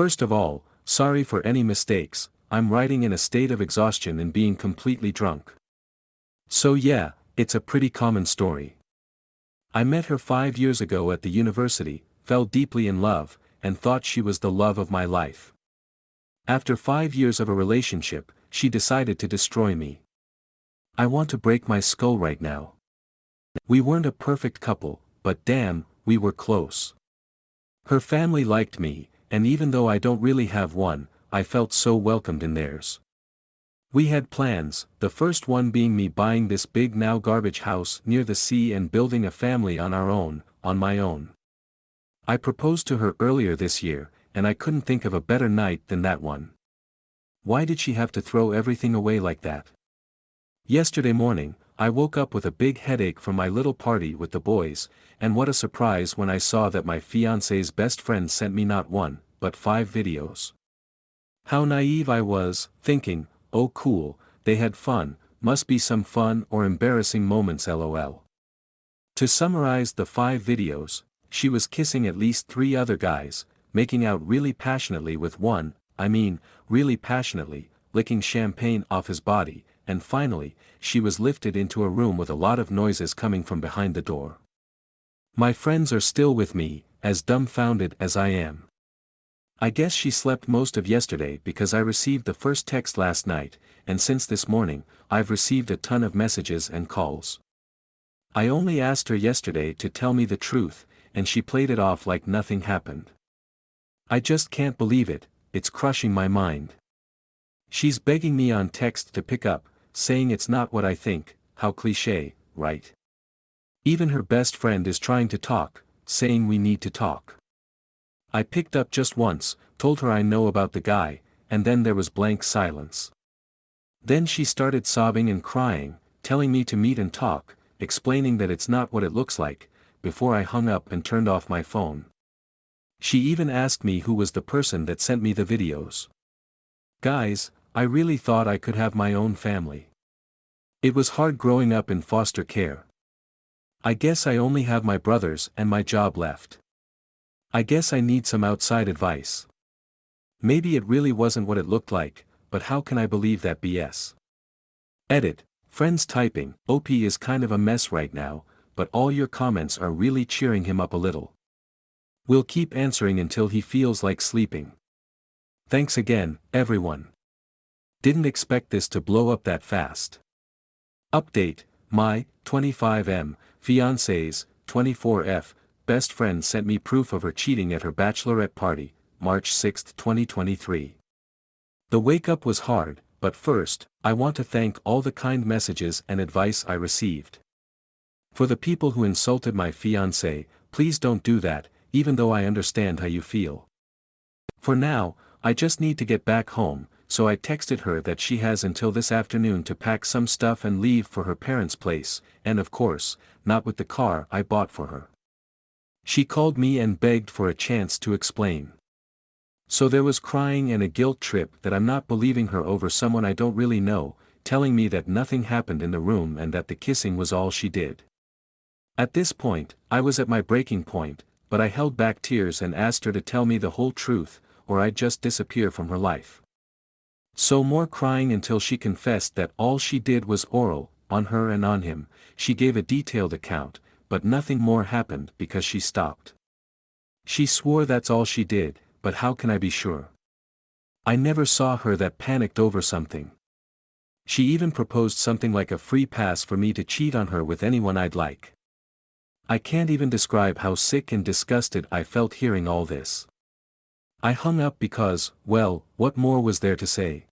First of all, sorry for any mistakes, I'm writing in a state of exhaustion and being completely drunk. So yeah, it's a pretty common story. I met her 5 years ago at the university, fell deeply in love, and thought she was the love of my life. After 5 years of a relationship, she decided to destroy me. I want to break my skull right now. We weren't a perfect couple, but damn, we were close. Her family liked me, and even though I don't really have one, I felt so welcomed in theirs. We had plans, the first one being me buying this big now garbage house near the sea and building a family on our own, on my own. I proposed to her earlier this year, and I couldn't think of a better night than that one. Why did she have to throw everything away like that? Yesterday morning, I woke up with a big headache from my little party with the boys, and what a surprise when I saw that my fiance's best friend sent me not one, but 5 videos. How naive I was, thinking, oh cool, they had fun, must be some fun or embarrassing moments lol. To summarize the 5 videos, she was kissing at least 3 other guys, making out really passionately with one, really passionately, licking champagne off his body, and finally, she was lifted into a room with a lot of noises coming from behind the door. My friends are still with me, as dumbfounded as I am. I guess she slept most of yesterday because I received the first text last night, and since this morning, I've received a ton of messages and calls. I only asked her yesterday to tell me the truth, and she played it off like nothing happened. I just can't believe it, it's crushing my mind. She's begging me on text to pick up, saying it's not what I think, how cliché, right? Even her best friend is trying to talk, saying we need to talk. I picked up just once, told her I know about the guy, and then there was blank silence. Then she started sobbing and crying, telling me to meet and talk, explaining that it's not what it looks like, before I hung up and turned off my phone. She even asked me who was the person that sent me the videos. Guys, I really thought I could have my own family. It was hard growing up in foster care. I guess I only have my brothers and my job left. I guess I need some outside advice. Maybe it really wasn't what it looked like, but how can I believe that BS? Edit, friends typing, OP is kind of a mess right now, but all your comments are really cheering him up a little. We'll keep answering until he feels like sleeping. Thanks again, everyone. Didn't expect this to blow up that fast. Update, my 25M fiance's 24F best friend sent me proof of her cheating at her bachelorette party, March 6, 2023. The wake-up was hard, but first, I want to thank all the kind messages and advice I received. For the people who insulted my fiancé, please don't do that, even though I understand how you feel. For now, I just need to get back home, so I texted her that she has until this afternoon to pack some stuff and leave for her parents' place, and of course, not with the car I bought for her. She called me and begged for a chance to explain. So there was crying and a guilt trip that I'm not believing her over someone I don't really know, telling me that nothing happened in the room and that the kissing was all she did. At this point, I was at my breaking point, but I held back tears and asked her to tell me the whole truth, or I'd just disappear from her life. So more crying until she confessed that all she did was oral, on her and on him. She gave a detailed account, but nothing more happened because she stopped. She swore that's all she did, but how can I be sure? I never saw her that panicked over something. She even proposed something like a free pass for me to cheat on her with anyone I'd like. I can't even describe how sick and disgusted I felt hearing all this. I hung up because, well, what more was there to say?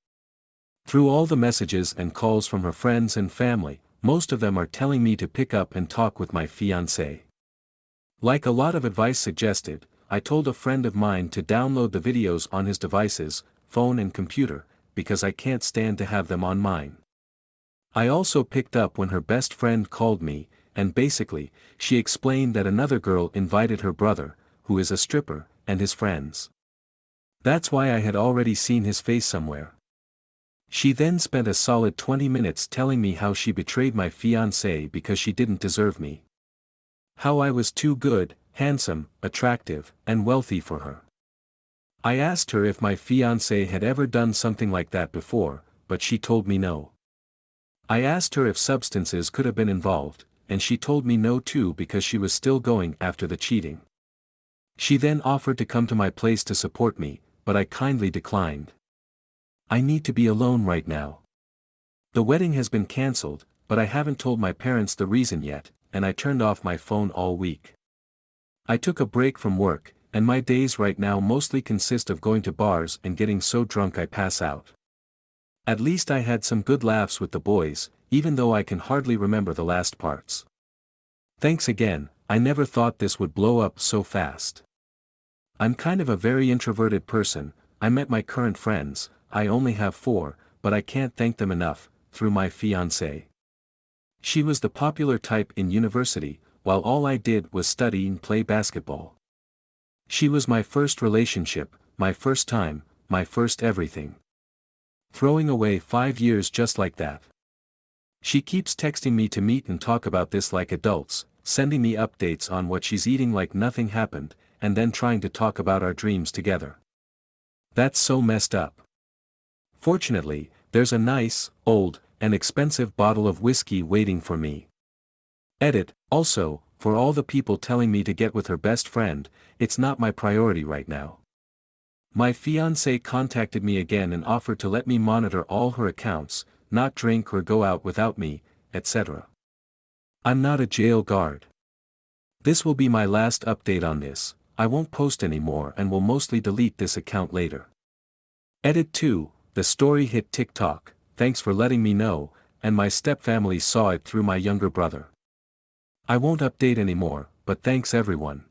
Through all the messages and calls from her friends and family, most of them are telling me to pick up and talk with my fiancé. Like a lot of advice suggested, I told a friend of mine to download the videos on his devices, phone and computer, because I can't stand to have them on mine. I also picked up when her best friend called me, and basically, she explained that another girl invited her brother, who is a stripper, and his friends. That's why I had already seen his face somewhere. She then spent a solid 20 minutes telling me how she betrayed my fiancé because she didn't deserve me. How I was too good, handsome, attractive, and wealthy for her. I asked her if my fiance had ever done something like that before, but she told me no. I asked her if substances could have been involved, and she told me no too because she was still going after the cheating. She then offered to come to my place to support me, but I kindly declined. I need to be alone right now. The wedding has been cancelled, but I haven't told my parents the reason yet, and I turned off my phone all week. I took a break from work, and my days right now mostly consist of going to bars and getting so drunk I pass out. At least I had some good laughs with the boys, even though I can hardly remember the last parts. Thanks again, I never thought this would blow up so fast. I'm kind of a very introverted person. I met my current friends, I only have 4, but I can't thank them enough, through my fiancée. She was the popular type in university, while all I did was study and play basketball. She was my first relationship, my first time, my first everything. Throwing away 5 years just like that. She keeps texting me to meet and talk about this like adults, sending me updates on what she's eating like nothing happened, and then trying to talk about our dreams together. That's so messed up. Fortunately, there's a nice, old, and expensive bottle of whiskey waiting for me. Edit, also, for all the people telling me to get with her best friend, it's not my priority right now. My fiancé contacted me again and offered to let me monitor all her accounts, not drink or go out without me, etc. I'm not a jail guard. This will be my last update on this. I won't post anymore and will mostly delete this account later. Edit 2, the story hit TikTok, thanks for letting me know, and my stepfamily saw it through my younger brother. I won't update anymore, but thanks everyone.